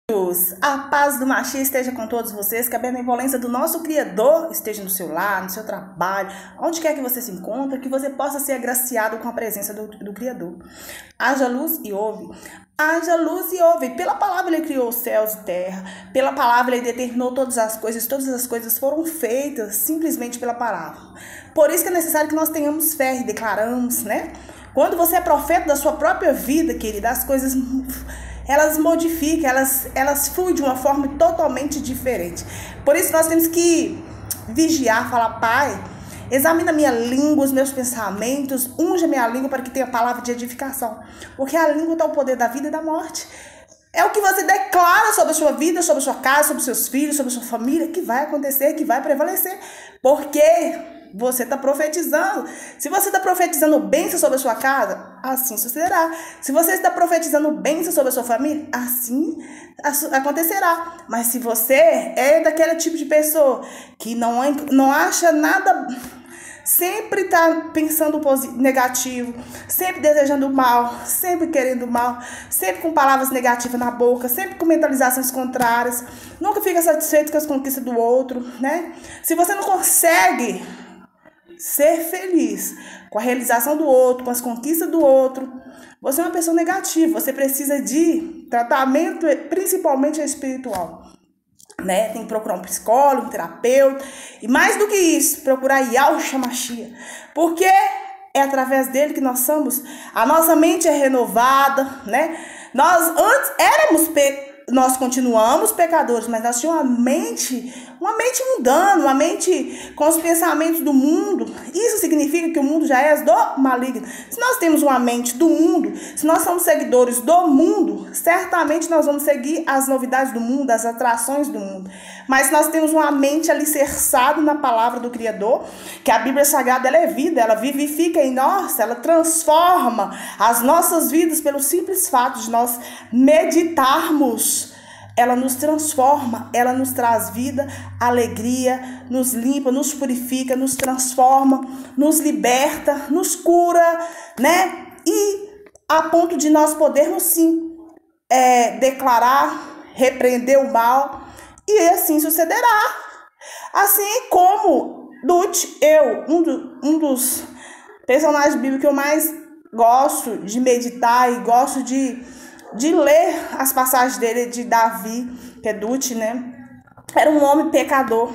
A paz do Machia esteja com todos vocês, que a benevolência do nosso Criador esteja no seu lar, no seu trabalho, onde quer que você se encontre, que você possa ser agraciado com a presença do Criador. Haja luz e ouve. Haja luz e ouve. Pela palavra ele criou os céus e terra, pela palavra ele determinou todas as coisas foram feitas simplesmente pela palavra. Por isso que é necessário que nós tenhamos fé e declaramos, né? Quando você é profeta da sua própria vida, querida, as coisas elas modificam, elas fluem de uma forma totalmente diferente. Por isso nós temos que vigiar, falar: Pai, examina minha língua, os meus pensamentos, unja minha língua para que tenha palavra de edificação. Porque a língua está o poder da vida e da morte. É o que você declara sobre a sua vida, sobre a sua casa, sobre os seus filhos, sobre a sua família, que vai acontecer, que vai prevalecer. Porque você está profetizando. Se você está profetizando bênção sobre a sua casa, assim sucederá. Se você está profetizando bênção sobre a sua família, assim acontecerá. Mas se você é daquele tipo de pessoa que não acha nada, sempre está pensando negativo, sempre desejando mal, sempre querendo mal, sempre com palavras negativas na boca, sempre com mentalizações contrárias, nunca fica satisfeito com as conquistas do outro, né? Se você não consegue ser feliz com a realização do outro, com as conquistas do outro, você é uma pessoa negativa. Você precisa de tratamento, principalmente espiritual, né? Tem que procurar um psicólogo, um terapeuta, e mais do que isso, procurar Yahushua Mashiach, porque é através dele que nós somos, a nossa mente é renovada, né? Nós antes éramos nós continuamos pecadores, mas nós tínhamos uma mente mundana, uma mente com os pensamentos do mundo. Isso significa que o mundo já é do maligno. Se nós temos uma mente do mundo, se nós somos seguidores do mundo, certamente nós vamos seguir as novidades do mundo, as atrações do mundo. Mas nós temos uma mente alicerçada na palavra do Criador, que a Bíblia Sagrada ela é vida, ela vivifica em nós, ela transforma as nossas vidas pelo simples fato de nós meditarmos. Ela nos transforma, ela nos traz vida, alegria, nos limpa, nos purifica, nos transforma, nos liberta, nos cura, né? E a ponto de nós podermos sim declarar, repreender o mal, e assim sucederá. Assim como Dut, um dos personagens bíblicos que eu mais gosto de meditar e gosto de ler as passagens dele, de Davi, que é Dut, né? Era um homem pecador,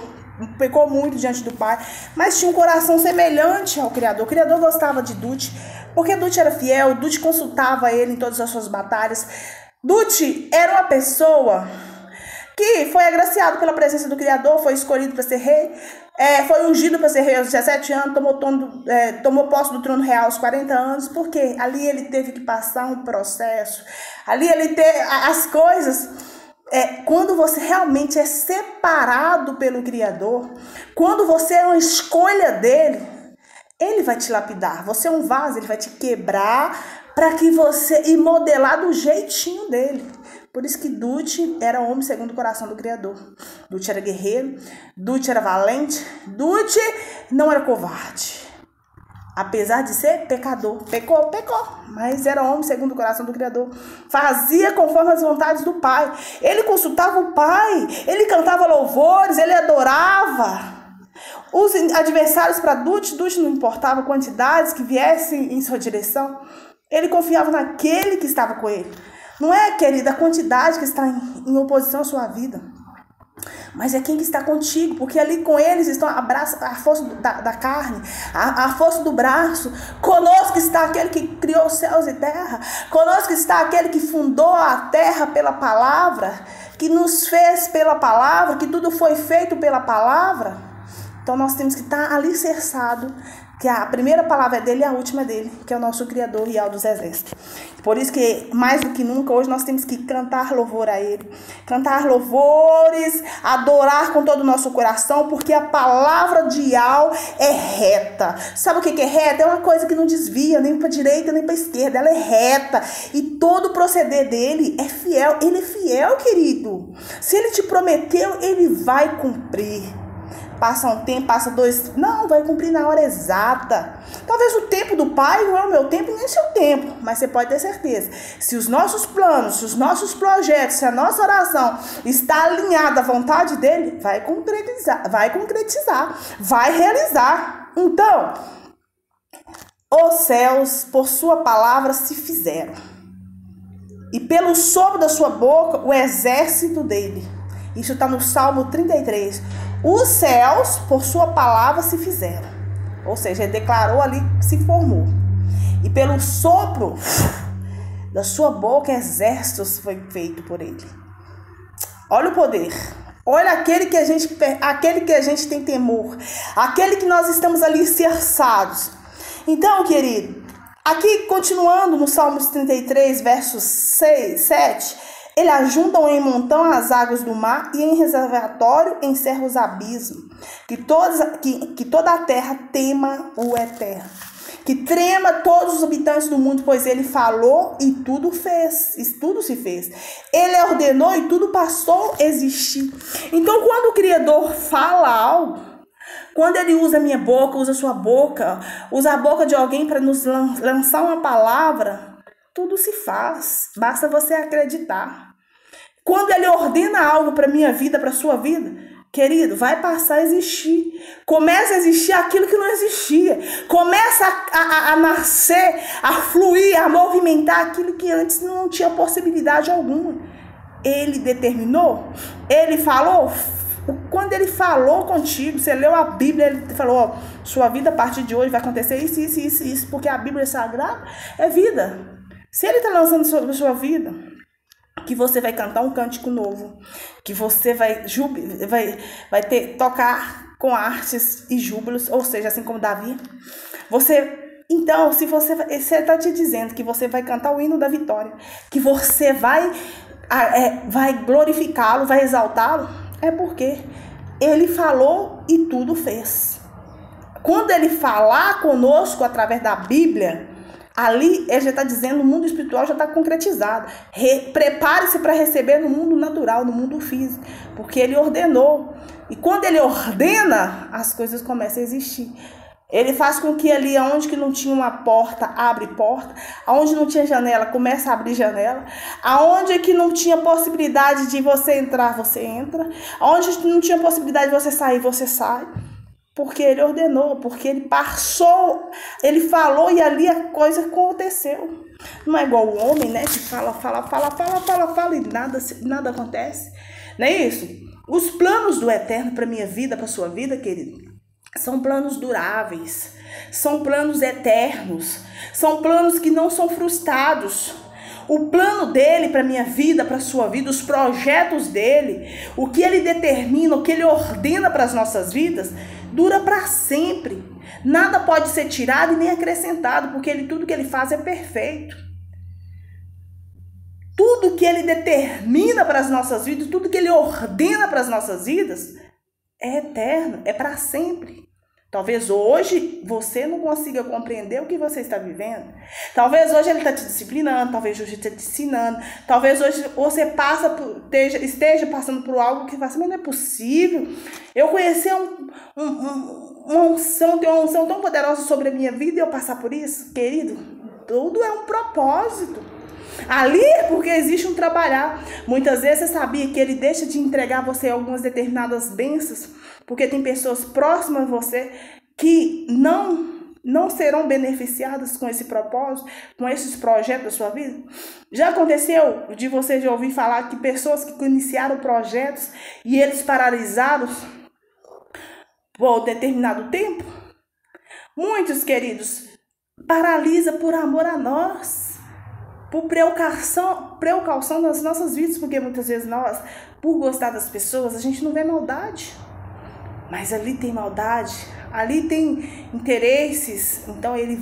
pecou muito diante do Pai, mas tinha um coração semelhante ao Criador. O Criador gostava de Dut, porque Dut era fiel, Dut consultava ele em todas as suas batalhas. Dut era uma pessoa que foi agraciado pela presença do Criador, foi escolhido para ser rei, foi ungido para ser rei aos 17 anos, tomou posse do trono real aos 40 anos, porque ali ele teve que passar um processo, ali ele teve as coisas. Quando você realmente é separado pelo Criador, quando você é uma escolha dele, ele vai te lapidar. Você é um vaso, ele vai te quebrar para que você e modelar do jeitinho dele. Por isso que Dut era homem segundo o coração do Criador. Dut era guerreiro, Dut era valente, Dut não era covarde. Apesar de ser pecador, pecou, mas era homem segundo o coração do Criador. Fazia conforme as vontades do Pai. Ele consultava o Pai, ele cantava louvores, ele adorava. Os adversários para Dut não importava quantidades que viessem em sua direção. Ele confiava naquele que estava com ele. Não é, querida, a quantidade que está em oposição à sua vida, mas é quem que está contigo, porque ali com eles estão a força da carne, a força do braço. Conosco está aquele que criou os céus e terra, conosco está aquele que fundou a terra pela palavra, que nos fez pela palavra, que tudo foi feito pela palavra. Então nós temos que estar alicerçado, que a primeira palavra é dele e a última é dele, que é o nosso Criador real dos exércitos. Por isso que, mais do que nunca, hoje nós temos que cantar louvor a ele. Cantar louvores, adorar com todo o nosso coração, porque a palavra de Yahweh é reta. Sabe o que é reta? É uma coisa que não desvia nem para a direita nem para a esquerda. Ela é reta. E todo o proceder dele é fiel. Ele é fiel, querido. Se ele te prometeu, ele vai cumprir. passa um tempo, passa 2, não, vai cumprir na hora exata. Talvez o tempo do Pai não é o meu tempo nem o seu tempo, mas você pode ter certeza, se os nossos planos, se os nossos projetos, se a nossa oração está alinhada à vontade dele, vai concretizar, vai realizar. Então, os céus, por sua palavra, se fizeram, e pelo sopro da sua boca, o exército dele. Isso está no Salmo 33. Os céus, por sua palavra, se fizeram. Ou seja, ele declarou ali que se formou. E pelo sopro da sua boca, exércitos foi feito por ele. Olha o poder. Olha aquele que a gente tem temor. Aquele que nós estamos ali cercados. Então, querido, aqui continuando no Salmos 33, versos 6, 7... Ele ajuntam em montão as águas do mar e em reservatório encerra os abismos. Que toda a terra tema o Eterno. Que trema todos os habitantes do mundo, pois ele falou e tudo fez. E tudo se fez. Ele ordenou e tudo passou a existir. Então, quando o Criador fala algo, quando ele usa a minha boca, usa a sua boca, usa a boca de alguém para nos lançar uma palavra, tudo se faz, basta você acreditar. Quando ele ordena algo para minha vida, para sua vida, querido, vai passar a existir. Começa a existir aquilo que não existia. Começa a nascer, a fluir, a movimentar aquilo que antes não tinha possibilidade alguma. Ele determinou, ele falou. Quando ele falou contigo, você leu a Bíblia, ele falou, ó, sua vida a partir de hoje vai acontecer isso, porque a Bíblia é sagrada, é vida. Se ele está lançando sobre a sua vida, que você vai cantar um cântico novo, que você vai tocar com artes e júbilos, ou seja, assim como Davi. Então, se você está te dizendo que você vai cantar o hino da vitória, que você vai glorificá-lo, vai exaltá-lo, é porque ele falou e tudo fez. Quando ele falar conosco através da Bíblia, ali ele já está dizendo, o mundo espiritual já está concretizado. Prepare-se para receber no mundo natural, no mundo físico, porque ele ordenou. E quando ele ordena, as coisas começam a existir. Ele faz com que ali, onde que não tinha uma porta, abre porta. Onde não tinha janela, começa a abrir janela. Aonde que não tinha possibilidade de você entrar, você entra. Onde não tinha possibilidade de você sair, você sai. Porque ele ordenou, porque ele passou, ele falou e ali a coisa aconteceu. Não é igual o homem, né? Que fala e nada acontece. Não é isso? Os planos do Eterno para minha vida, para sua vida, querido, são planos duráveis, são planos eternos, são planos que não são frustrados. O plano dele para minha vida, para sua vida, os projetos dele, o que ele determina, o que ele ordena para as nossas vidas, dura para sempre. Nada pode ser tirado e nem acrescentado, porque tudo que ele faz é perfeito. Tudo que ele determina para as nossas vidas, tudo que ele ordena para as nossas vidas, é eterno, é para sempre. Talvez hoje você não consiga compreender o que você está vivendo. Talvez hoje ele está te disciplinando, talvez hoje ele está te ensinando. Talvez hoje você esteja passando por algo que você, mas não é possível. Eu conheci uma unção, tem uma unção tão poderosa sobre a minha vida e eu passar por isso? Querido, tudo é um propósito. Ali é porque existe um trabalhar. Muitas vezes você sabia que ele deixa de entregar a você algumas determinadas bênçãos, porque tem pessoas próximas a você que não serão beneficiadas com esse propósito, com esses projetos da sua vida. Já aconteceu de você já ouvir falar que pessoas que iniciaram projetos e eles paralisaram por determinado tempo? Muitos, queridos, paralisa por amor a nós, por precaução das nossas vidas, porque muitas vezes nós, por gostar das pessoas, a gente não vê maldade. Mas ali tem maldade, ali tem interesses, então ele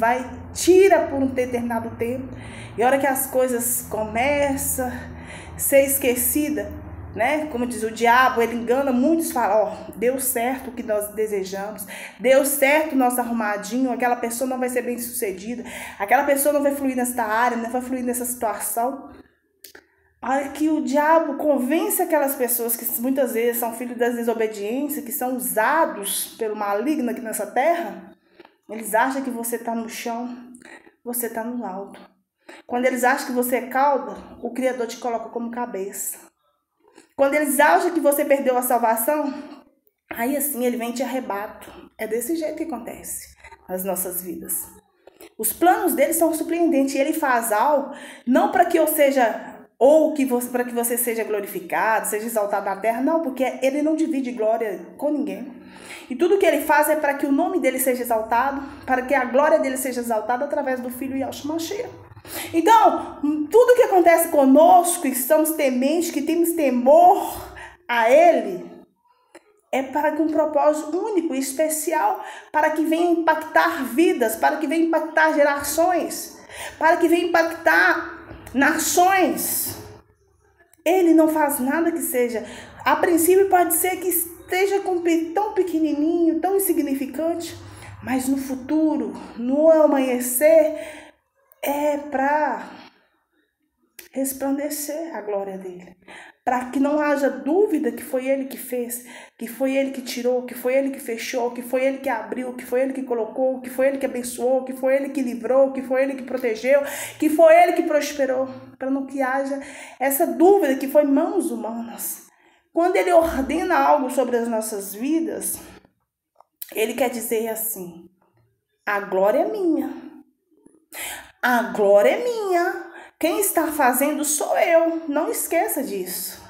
tira por um determinado tempo. E a hora que as coisas começam a ser esquecidas, né? Como diz o diabo, ele engana muitos, fala, deu certo o que nós desejamos, deu certo o nosso arrumadinho, aquela pessoa não vai ser bem sucedida, aquela pessoa não vai fluir nesta área, não vai fluir nessa situação. Para que o diabo convença aquelas pessoas que muitas vezes são filhos da desobediência, que são usados pelo maligno aqui nessa terra, eles acham que você está no chão, você está no alto. Quando eles acham que você é cauda, o Criador te coloca como cabeça. Quando eles acham que você perdeu a salvação, aí assim ele vem e te arrebata. É desse jeito que acontece nas nossas vidas. Os planos dele são surpreendentes. E ele faz algo, não para que eu seja, ou para que você seja glorificado, seja exaltado na terra. Não, porque ele não divide glória com ninguém. E tudo que ele faz é para que o nome dele seja exaltado, para que a glória dele seja exaltada através do Filho Yahshua Mashiach. Então, tudo que acontece conosco, que estamos tementes, que temos temor a ele, é para que um propósito único e especial, para que venha impactar vidas, para que venha impactar gerações, para que venha impactar nações. Ele não faz nada que seja, a princípio pode ser que esteja tão pequenininho, tão insignificante, mas no futuro, no amanhecer, é para resplandecer a glória dele. Para que não haja dúvida que foi ele que fez, que foi ele que tirou, que foi ele que fechou, que foi ele que abriu, que foi ele que colocou, que foi ele que abençoou, que foi ele que livrou, que foi ele que protegeu, que foi ele que prosperou. Para não que haja essa dúvida que foi mãos humanas. Quando ele ordena algo sobre as nossas vidas, ele quer dizer assim: a glória é minha. A glória é minha. Quem está fazendo sou eu. Não esqueça disso.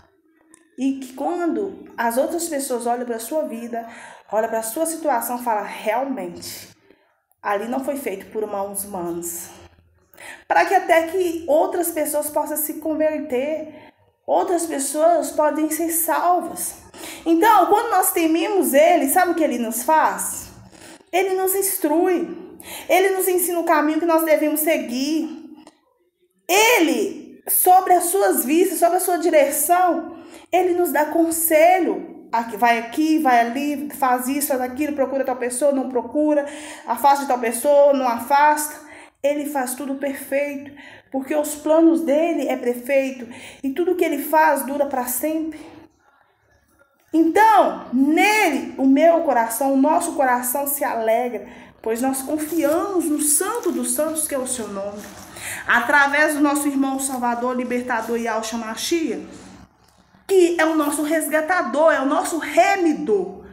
E que quando as outras pessoas olham para a sua vida, olham para a sua situação, falam: realmente, ali não foi feito por mãos humanas. Para que até que outras pessoas possam se converter, outras pessoas podem ser salvas. Então, quando nós tememos ele, sabe o que ele nos faz? Ele nos instrui. Ele nos ensina o caminho que nós devemos seguir. Ele, sobre as suas vistas, sobre a sua direção, ele nos dá conselho. Vai aqui, vai ali, faz isso, faz aquilo, procura tal pessoa, não procura, afasta tal pessoa, não afasta. Ele faz tudo perfeito, porque os planos dele é perfeito e tudo que ele faz dura para sempre. Então, nele, o meu coração, o nosso coração se alegra, pois nós confiamos no Santo dos Santos, que é o seu nome. Através do nosso irmão Salvador, Libertador Yahshua Mashiach, que é o nosso resgatador, é o nosso remidor.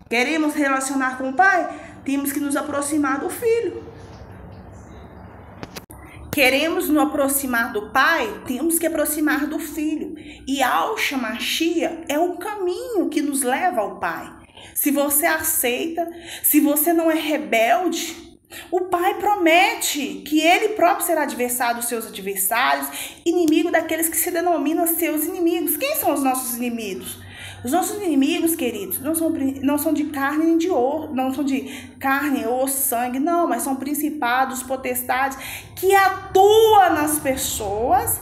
Queremos relacionar com o Pai? Temos que nos aproximar do Filho. Queremos nos aproximar do Pai? Temos que aproximar do Filho. E Yahshua Mashiach é o caminho que nos leva ao Pai. Se você aceita, se você não é rebelde, o Pai promete que ele próprio será adversário dos seus adversários, inimigo daqueles que se denominam seus inimigos. Quem são os nossos inimigos? Os nossos inimigos, queridos, não são de carne nem de osso, não são de carne, osso, sangue, não, mas são principados, potestades que atuam nas pessoas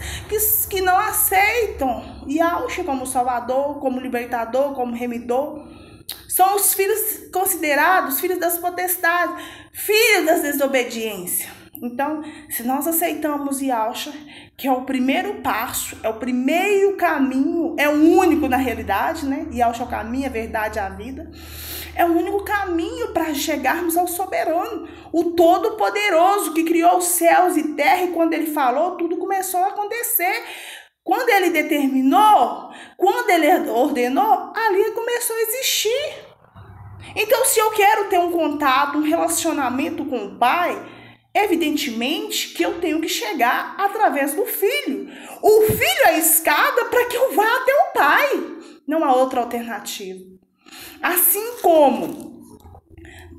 que não aceitam Yahshua como Salvador, como Libertador, como Remidor. São os filhos considerados filhos das potestades, filhos das desobediências. Então, se nós aceitamos Yahshua, que é o primeiro passo, é o primeiro caminho, é o único na realidade, né? Yahshua é o caminho, a verdade, a vida. É o único caminho para chegarmos ao soberano, o Todo-Poderoso, que criou os céus e terra, e quando ele falou, tudo começou a acontecer. Quando ele determinou, quando ele ordenou, ali começou a existir. Então, se eu quero ter um contato, um relacionamento com o Pai, evidentemente que eu tenho que chegar através do Filho. O Filho é a escada para que eu vá até o Pai. Não há outra alternativa. Assim como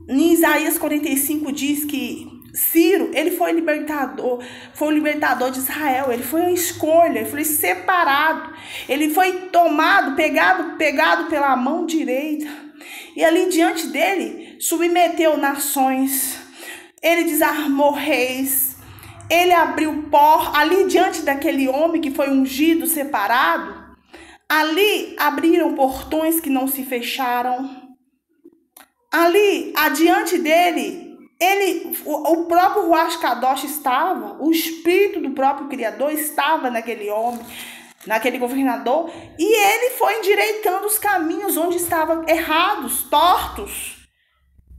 em Isaías 45 diz que Ciro, ele foi o libertador de Israel, ele foi uma escolha, ele foi separado, ele foi tomado, pegado pela mão direita, e ali diante dele submeteu nações, ele desarmou reis, ele abriu ali diante daquele homem que foi ungido, separado, ali abriram portões que não se fecharam, ali adiante dele, o próprio Ruach Kadosh estava, o Espírito do próprio Criador estava naquele homem. naquele governador, e ele foi endireitando os caminhos onde estavam errados, tortos.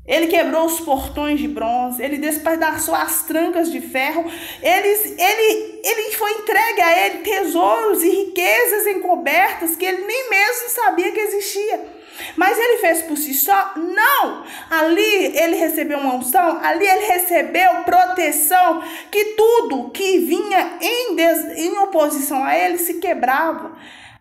Ele quebrou os portões de bronze, ele despedaçou as trancas de ferro, ele foi entregue a ele tesouros e riquezas encobertas que ele nem mesmo sabia que existia. Mas ele fez por si só? Não! Ali ele recebeu uma unção, ali ele recebeu proteção, que tudo que vinha em oposição a ele se quebrava,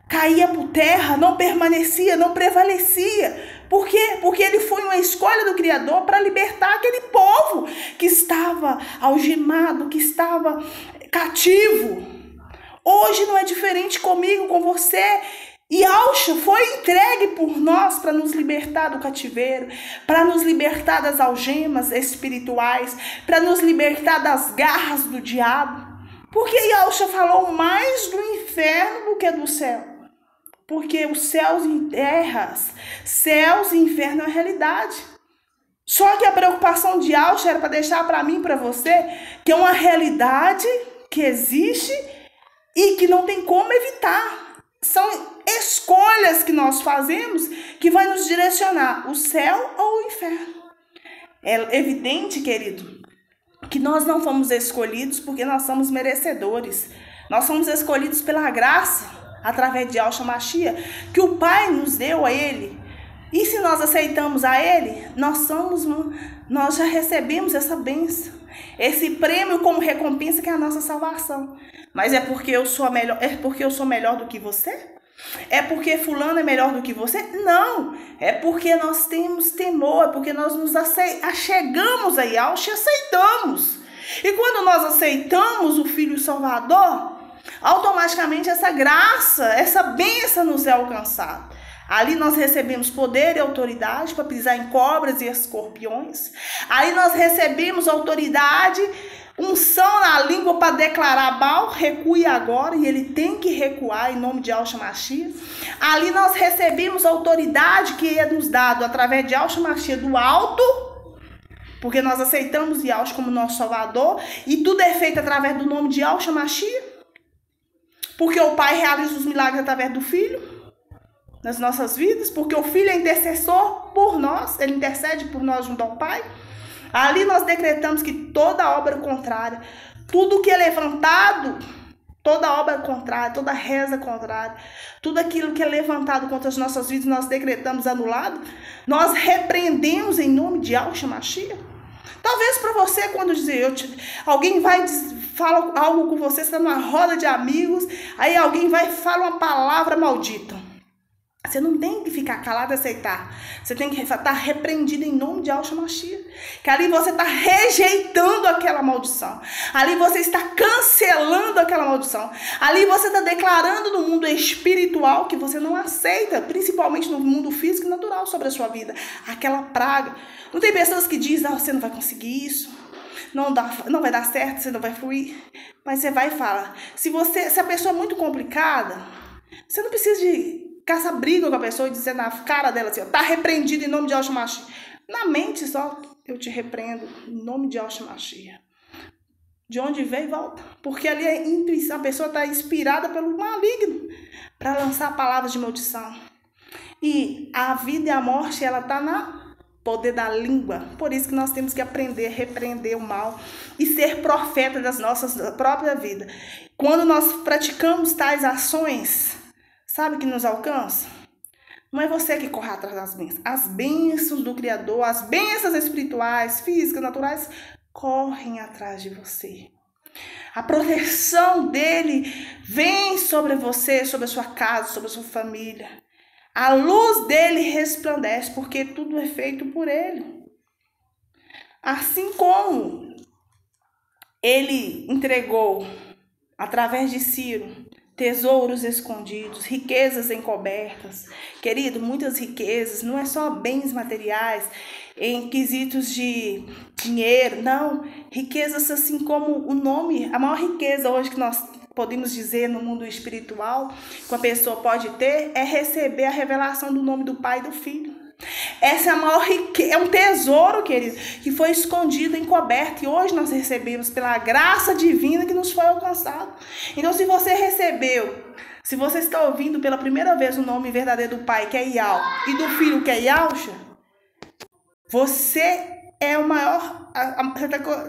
caía por terra, não permanecia, não prevalecia. Por quê? Porque ele foi uma escolha do Criador para libertar aquele povo que estava algemado, que estava cativo. Hoje não é diferente comigo, com você. Yahshua foi entregue por nós para nos libertar do cativeiro, para nos libertar das algemas espirituais, para nos libertar das garras do diabo. Porque Yahshua falou mais do inferno do que do céu. Porque os céus e terras, céus e inferno é a realidade. Só que a preocupação de Yahshua era para deixar para mim e para você que é uma realidade que existe e que não tem como evitar. São escolhas que nós fazemos que vai nos direcionar o céu ou o inferno. É evidente, querido, que nós não fomos escolhidos porque nós somos merecedores. Nós somos escolhidos pela graça, através de Yahshua Mashiach, que o Pai nos deu a Ele. E se nós aceitamos a Ele, nós já recebemos essa bênção, esse prêmio como recompensa que é a nossa salvação. Mas é porque eu sou melhor do que você? É porque fulano é melhor do que você? Não, é porque nós temos temor, é porque nós nos achegamos a Yahshua e aceitamos. E quando nós aceitamos o Filho Salvador, automaticamente essa graça, essa bênção nos é alcançada. Ali nós recebemos poder e autoridade para pisar em cobras e escorpiões. Ali nós recebemos autoridade, unção na língua para declarar mal, recue agora, e ele tem que recuar em nome de Yahshua Mashiach. Ali nós recebemos autoridade que é nos dado através de Yahshua Mashiach do alto, porque nós aceitamos Yahshua como nosso Salvador, e tudo é feito através do nome de Yahshua Mashiach, porque o Pai realiza os milagres através do Filho nas nossas vidas, porque o Filho é intercessor por nós, ele intercede por nós junto ao Pai. Ali nós decretamos que toda obra contrária, tudo que é levantado, toda obra contrária, toda reza contrária, tudo aquilo que é levantado contra as nossas vidas, nós decretamos anulado. Nós repreendemos em nome de Yahshua Mashiach. Talvez para você, quando alguém fala algo com você, você está numa roda de amigos, aí alguém vai e fala uma palavra maldita. Você não tem que ficar calado e aceitar. Você tem que estar repreendido em nome de Yahshua Mashiach. Que ali você está rejeitando aquela maldição. Ali você está cancelando aquela maldição. Ali você está declarando no mundo espiritual que você não aceita, principalmente no mundo físico e natural sobre a sua vida, aquela praga. Não tem pessoas que dizem, você não vai conseguir isso, não vai dar certo, você não vai fluir. Mas você vai e fala. Se a pessoa é muito complicada, você não precisa de caça briga com a pessoa e dizer na cara dela assim, tá repreendido em nome de Yahshua Mashiach. Na mente só, eu te repreendo em nome de Yahshua Mashiach. De onde veio, volta. Porque ali a pessoa está inspirada pelo maligno para lançar palavras de maldição. E a vida e a morte, ela está no poder da língua. Por isso que nós temos que aprender a repreender o mal e ser profeta das nossas própria vida. Quando nós praticamos tais ações, sabe o que nos alcança? Não é você que corre atrás das bênçãos. As bênçãos do Criador, as bênçãos espirituais, físicas, naturais, correm atrás de você. A proteção dele vem sobre você, sobre a sua casa, sobre a sua família. A luz dele resplandece, porque tudo é feito por ele. Assim como ele entregou, através de Ciro, tesouros escondidos, riquezas encobertas. Querido, muitas riquezas, não é só bens materiais, em quesitos de dinheiro, não. Riquezas assim como o nome, a maior riqueza hoje que nós podemos dizer no mundo espiritual, que uma pessoa pode ter, é receber a revelação do nome do Pai e do Filho. Essa é a maior riqueza, é um tesouro, querido, que foi escondido, encoberto, e hoje nós recebemos pela graça divina que nos foi alcançado. Então, se você recebeu Se você está ouvindo pela primeira vez o nome verdadeiro do Pai, que é Ial, e do Filho, que é Yahshua, você é o maior,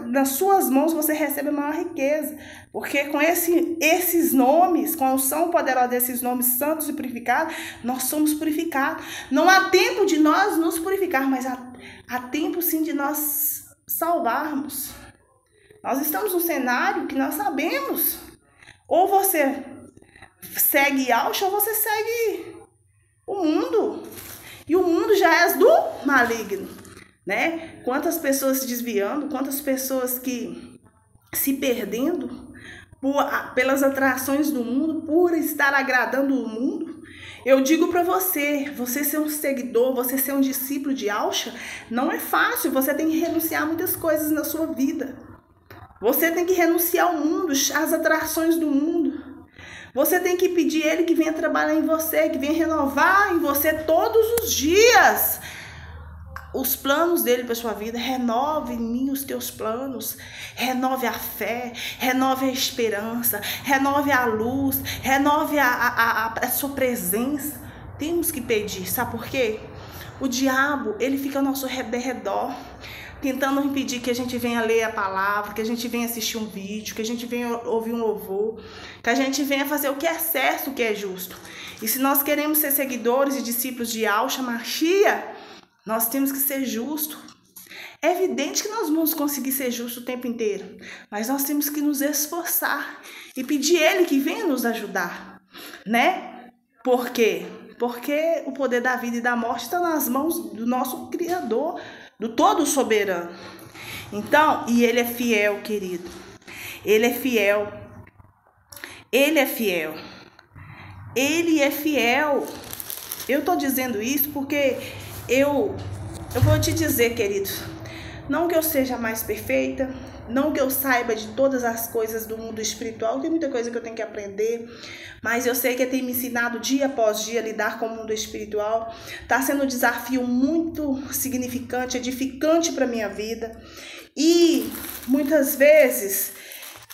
nas suas mãos você recebe a maior riqueza, porque com esses nomes, com a unção poderosa desses nomes santos e purificados, nós somos purificados. Não há tempo de nós nos purificar, mas há tempo sim de nós salvarmos. Nós estamos num cenário que nós sabemos, ou você segue Yahshua ou você segue o mundo, e o mundo já é do maligno, né? Quantas pessoas se desviando, quantas pessoas que se perdendo pelas atrações do mundo, por estar agradando o mundo. Eu digo para você ser um seguidor, você ser um discípulo de Yahshua, não é fácil. Você tem que renunciar a muitas coisas na sua vida. Você tem que renunciar ao mundo, às atrações do mundo. Você tem que pedir Ele que venha trabalhar em você, que venha renovar em você todos os dias os planos dele para sua vida. Renove em mim os teus planos, renove a fé, renove a esperança, renove a luz, renove a sua presença. Temos que pedir, sabe por quê? O diabo, ele fica ao nosso redor, tentando impedir que a gente venha ler a palavra, que a gente venha assistir um vídeo, que a gente venha ouvir um louvor, que a gente venha fazer o que é certo, o que é justo. E se nós queremos ser seguidores e discípulos de Yahshua Mashiach, nós temos que ser justos. É evidente que nós vamos conseguir ser justos o tempo inteiro, mas nós temos que nos esforçar e pedir Ele que venha nos ajudar, né? Por quê? Porque o poder da vida e da morte está nas mãos do nosso Criador, do todo soberano. Então, e Ele é fiel, querido. Ele é fiel. Ele é fiel. Ele é fiel. Eu tô dizendo isso porque eu vou te dizer, querido, não que eu seja mais perfeita, não que eu saiba de todas as coisas do mundo espiritual, tem muita coisa que eu tenho que aprender, mas eu sei que ele tem me ensinado dia após dia a lidar com o mundo espiritual. Está sendo um desafio muito significante, edificante para a minha vida. E muitas vezes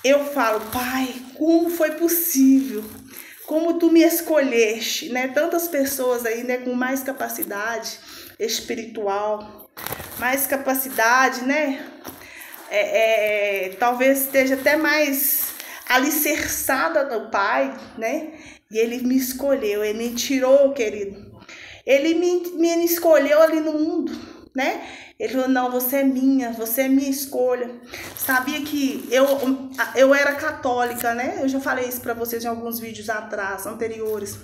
eu falo, Pai, como foi possível? Como tu me escolheste, né? Tantas pessoas aí, né, com mais capacidade espiritual, mais capacidade, né? Talvez esteja até mais alicerçada do Pai, né? E Ele me escolheu, Ele me tirou, querido. Ele me escolheu ali no mundo, né? Ele falou, não, você é minha escolha. Sabia que eu era católica, né? Eu já falei isso para vocês em alguns vídeos anteriores.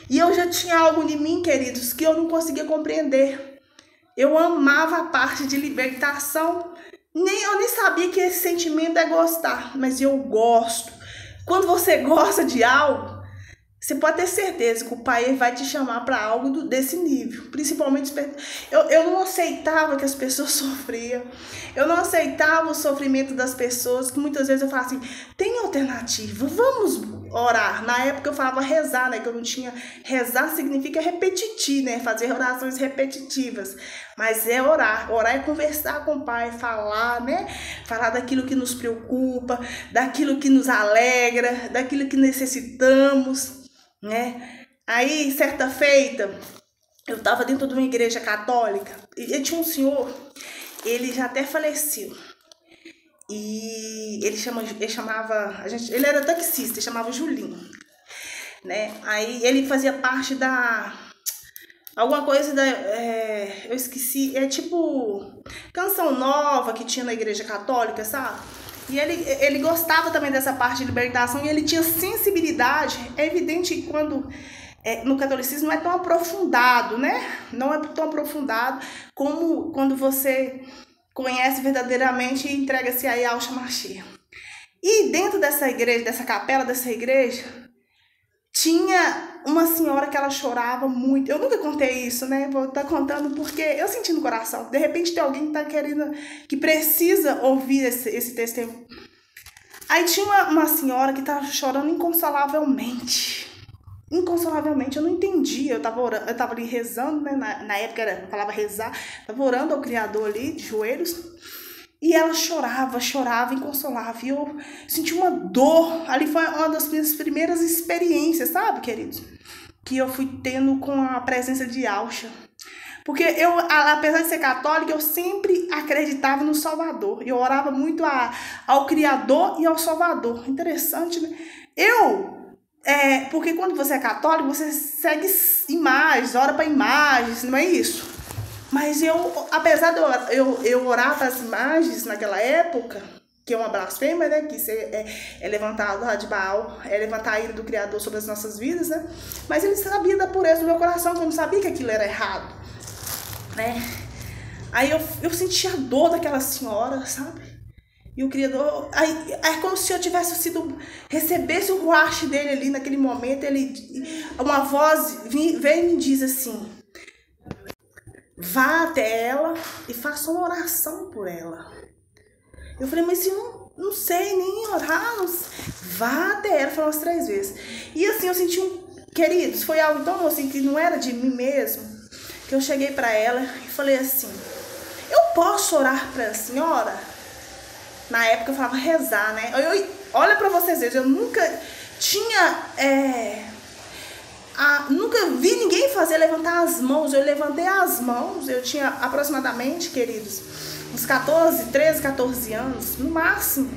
E eu já tinha algo em mim, queridos, que eu não conseguia compreender. Eu amava a parte de libertação. Eu nem sabia que esse sentimento é gostar, mas eu gosto. Quando você gosta de algo, você pode ter certeza que o Pai vai te chamar para algo desse nível. Principalmente, eu não aceitava que as pessoas sofriam. Eu não aceitava o sofrimento das pessoas, que muitas vezes eu falava assim, tem alternativa, vamos orar. Na época eu falava rezar, né? Que eu não tinha... Rezar significa repetir, né? Fazer orações repetitivas. Mas é orar. Orar é conversar com o Pai, falar, né? Falar daquilo que nos preocupa, daquilo que nos alegra, daquilo que necessitamos, né? Aí, certa feita, eu estava dentro de uma igreja católica e tinha um senhor, ele já até faleceu. E ele chamava, ele era taxista, chamava Julinho, né? Aí ele fazia parte alguma coisa eu esqueci, é tipo canção nova que tinha na igreja católica, sabe? E ele gostava também dessa parte de libertação e ele tinha sensibilidade. É evidente que quando no catolicismo não é tão aprofundado, né? Não é tão aprofundado como quando você conhece verdadeiramente e entrega-se a Yahshua Mashiach. E dentro dessa igreja, dessa capela dessa igreja, tinha uma senhora que ela chorava muito. Eu nunca contei isso, né? Vou estar contando porque eu senti no coração. De repente tem alguém que tá querendo, que precisa ouvir esse testemunho. Aí tinha uma senhora que estava chorando inconsolavelmente. Inconsolavelmente, eu não entendia. Eu tava orando, eu tava ali rezando, né? Na época eu falava rezar, tava orando ao Criador ali, de joelhos. E ela chorava, chorava, inconsolável. E eu senti uma dor. Ali foi uma das minhas primeiras experiências, sabe, queridos? Que eu fui tendo com a presença de Alcha. Porque eu, apesar de ser católica, eu sempre acreditava no Salvador. Eu orava muito ao Criador e ao Salvador. Interessante, né? Porque quando você é católico, você segue imagens, ora para imagens, não é isso? Mas apesar de eu orar para as imagens naquela época, que é uma blasfêmia, né? Que é levantar lá de Baal, é levantar a ira do Criador sobre as nossas vidas, né? Mas ele sabia da pureza do meu coração, que eu não sabia que aquilo era errado, né? Aí eu sentia a dor daquela senhora, sabe? E o Criador, é como se eu recebesse o ruache dele ali naquele momento. Uma voz vem e me diz assim: vá até ela e faça uma oração por ela. Eu falei, mas eu não sei nem orar. Vá até ela, falou umas 3 vezes. E assim, eu senti queridos, foi algo tão assim que não era de mim mesmo, que eu cheguei para ela e falei assim: eu posso orar para a senhora? Na época eu falava rezar, né? Olha para vocês verem, eu nunca tinha... nunca vi ninguém levantar as mãos. Eu levantei as mãos. Eu tinha aproximadamente, queridos, uns 13, 14 anos, no máximo.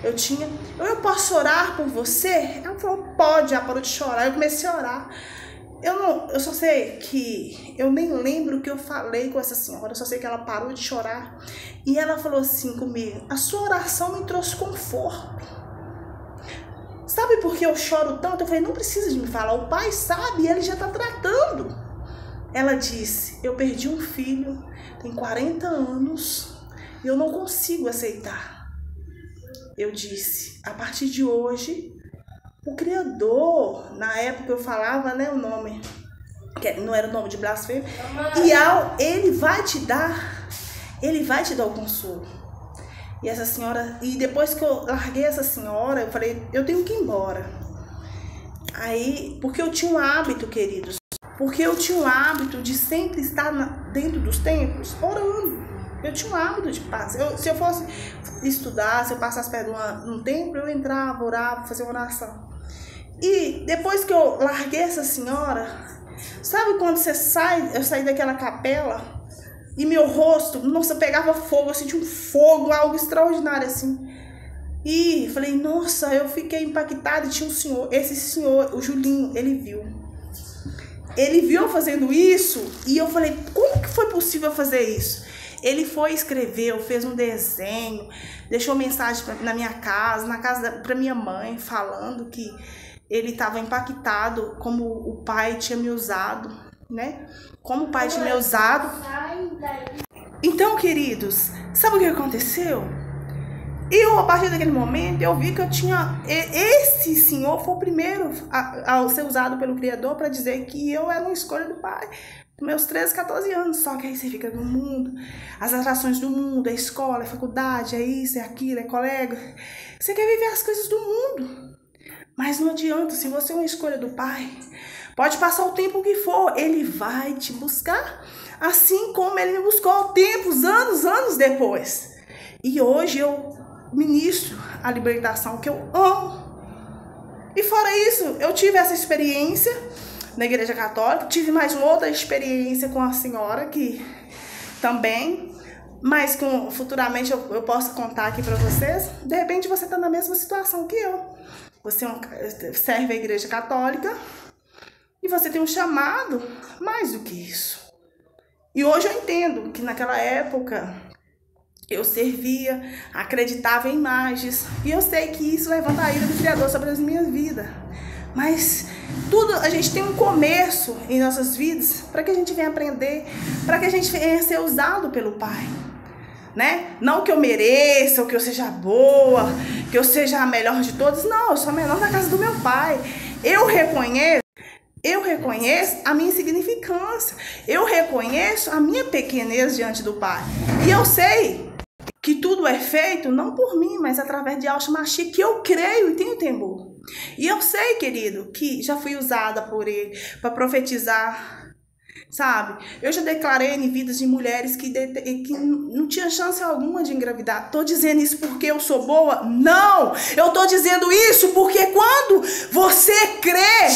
Eu posso orar por você? Ela falou, pode. Ela parou de chorar. Eu comecei a orar. Eu só sei que eu nem lembro o que eu falei com essa senhora. Eu só sei que ela parou de chorar. E ela falou assim comigo: a sua oração me trouxe conforto. Sabe por que eu choro tanto? Eu falei, não precisa de me falar. O pai sabe, ele já está tratando. Ela disse: eu perdi um filho, tem 40 anos, e eu não consigo aceitar. Eu disse: a partir de hoje, o Criador, na época eu falava, né, o nome, que não era o nome de blasfêmia, e ele vai te dar o consolo. E essa senhora, e depois que eu larguei essa senhora, eu falei, eu tenho que ir embora. Aí, porque eu tinha um hábito, queridos, de sempre estar dentro dos templos, orando. Eu tinha um hábito de paz. Se eu fosse estudar, se eu passasse perto de um templo, eu entrava, orava, fazia uma oração. E depois que eu larguei essa senhora, sabe quando eu saí daquela capela e meu rosto, nossa, pegava fogo, eu senti um fogo, algo extraordinário assim. E falei, nossa, eu fiquei impactada. E tinha esse senhor, o Julinho, ele viu eu fazendo isso. E eu falei, como que foi possível fazer isso? Ele foi, escreveu, fez um desenho, deixou mensagem na minha casa, para minha mãe, falando que ele estava impactado como o pai tinha me usado, né? Como o pai tinha me usado. Então, queridos, sabe o que aconteceu? A partir daquele momento, eu vi que eu tinha... Esse senhor foi o primeiro a ser usado pelo Criador para dizer que eu era uma escolha do pai. Meus 13, 14 anos. Só que aí você fica no mundo, as atrações do mundo, a escola, a faculdade, é isso, é aquilo, é colega. Você quer viver as coisas do mundo. Mas não adianta, se você é uma escolha do pai, pode passar o tempo que for, ele vai te buscar. Assim como ele me buscou tempos, anos depois. E hoje eu ministro a libertação que eu amo. E fora isso, eu tive essa experiência na Igreja Católica, tive mais uma outra experiência com a senhora que também, mas que futuramente eu posso contar aqui para vocês. De repente você está na mesma situação que eu. Você serve a Igreja Católica e você tem um chamado mais do que isso. E hoje eu entendo que naquela época eu servia, acreditava em imagens, e eu sei que isso levanta a ira do Criador sobre as minhas vidas. Mas a gente tem um começo em nossas vidas para que a gente venha aprender, para que a gente venha ser usado pelo Pai, né? Não que eu mereça, ou que eu seja boa, que eu seja a melhor de todos. Não, eu sou a menor da casa do meu Pai. Eu reconheço a minha insignificância. Eu reconheço a minha pequenez diante do Pai. E eu sei que tudo é feito não por mim, mas através de Yahshua Mashiach, que eu creio e tenho temor. E eu sei, querido, que já fui usada por ele para profetizar sabe? Eu já declarei em vidas de mulheres que não tinha chance alguma de engravidar. Tô dizendo isso porque eu sou boa? Não! Eu tô dizendo isso porque quando você crê,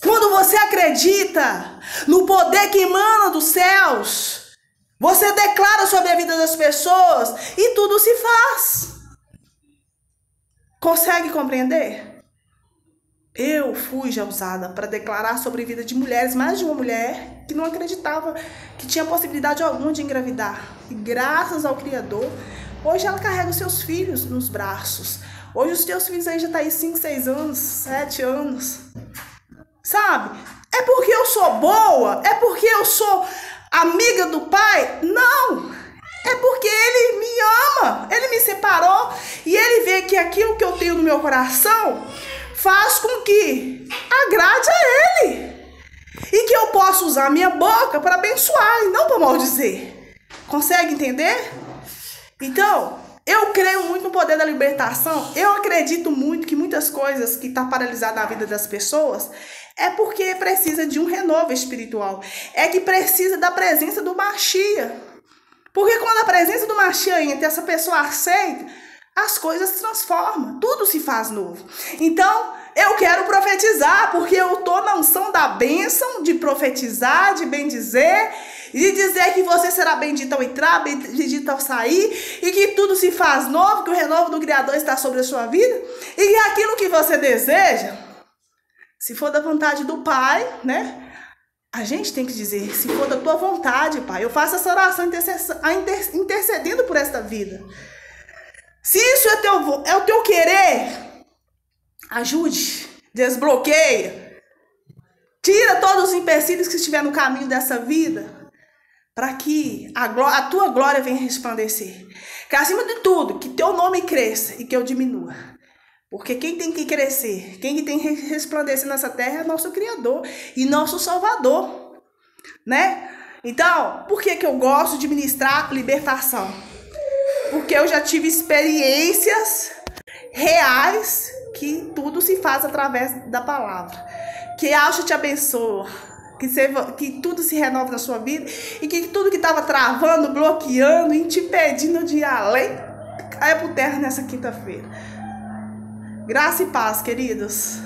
quando você acredita no poder que emana dos céus, você declara sobre a vida das pessoas e tudo se faz. Consegue compreender? Eu fui já usada para declarar sobre a vida de mulheres, mais de uma mulher que não acreditava que tinha possibilidade alguma de engravidar. E graças ao Criador, hoje ela carrega os seus filhos nos braços. Hoje os teus filhos aí já estão aí 5, 6 anos, 7 anos. Sabe? É porque eu sou boa? É porque eu sou amiga do Pai? Não! É porque Ele me ama. Ele me separou e Ele vê que aquilo que eu tenho no meu coração faz com que agrade a Ele. E que eu possa usar a minha boca para abençoar e não para maldizer. Consegue entender? Então, eu creio muito no poder da libertação. Eu acredito muito que muitas coisas que estão paralisadas na vida das pessoas é porque precisa de um renovo espiritual. É que precisa da presença do Mashiach. Porque quando a presença do Mashiach entra, essa pessoa aceita, as coisas se transformam, tudo se faz novo. Então, eu quero profetizar, porque eu estou na unção da bênção de profetizar, de bendizer, de dizer que você será bendito ao entrar, bendito ao sair, e que tudo se faz novo, que o renovo do Criador está sobre a sua vida, e que aquilo que você deseja, se for da vontade do Pai, né? A gente tem que dizer, se for da tua vontade, Pai, eu faço essa oração intercedendo por esta vida. Se isso é o teu querer, ajude, desbloqueia, tira todos os empecilhos que estiver no caminho dessa vida, para que a tua glória venha resplandecer. Que acima de tudo, que teu nome cresça e que eu diminua. Porque quem tem que crescer, quem tem que resplandecer nessa terra é nosso Criador e nosso Salvador, né? Então, por que eu gosto de ministrar libertação? Porque eu já tive experiências reais que tudo se faz através da palavra. Que Alcha te abençoe, que tudo se renove na sua vida e que tudo que estava travando, bloqueando e te impedindo de ir além, caia por terra nessa quinta-feira. Graça e paz, queridos.